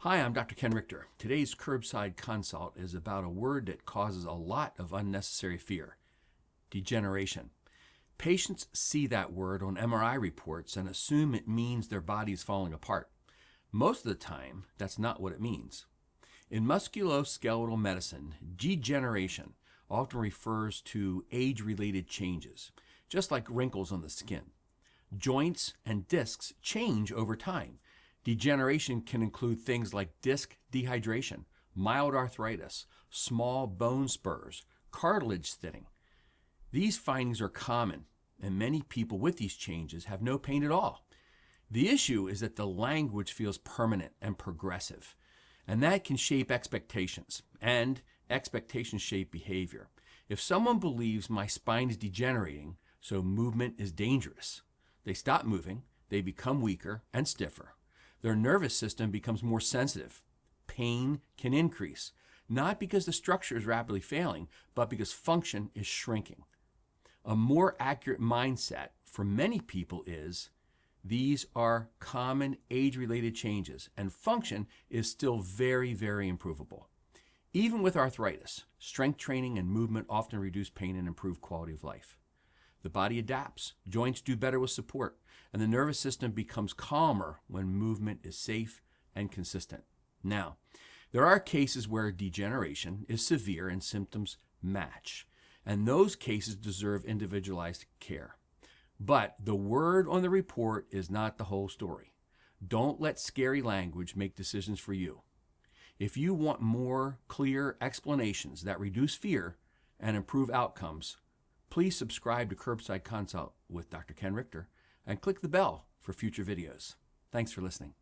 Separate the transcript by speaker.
Speaker 1: Hi, I'm Dr. Ken Rictor. Today's Curbside Consult is about a word that causes a lot of unnecessary fear: degeneration. Patients see that word on MRI reports and assume it means their body is falling apart. Most of the time, that's not what it means. In musculoskeletal medicine, degeneration often refers to age-related changes, just like wrinkles on the skin. Joints and discs change over time. Degeneration can include things like disc dehydration, mild arthritis, small bone spurs, cartilage thinning. These findings are common, and many people with these changes have no pain at all. The issue is that the language feels permanent and progressive, and that can shape expectations, and expectations shape behavior. If someone believes my spine is degenerating, so movement is dangerous, they stop moving, they become weaker and stiffer. Their nervous system becomes more sensitive. Pain can increase, not because the structure is rapidly failing, but because function is shrinking. A more accurate mindset for many people is, these are common age-related changes, and function is still very, very improvable. Even with arthritis, strength training and movement often reduce pain and improve quality of life. The body adapts, joints do better with support, and the nervous system becomes calmer when movement is safe and consistent. Now, there are cases where degeneration is severe and symptoms match, and those cases deserve individualized care. But the word on the report is not the whole story. Don't let scary language make decisions for you. If you want more clear explanations that reduce fear and improve outcomes, please subscribe to Curbside Consult with Dr. Ken Rictor and click the bell for future videos. Thanks for listening.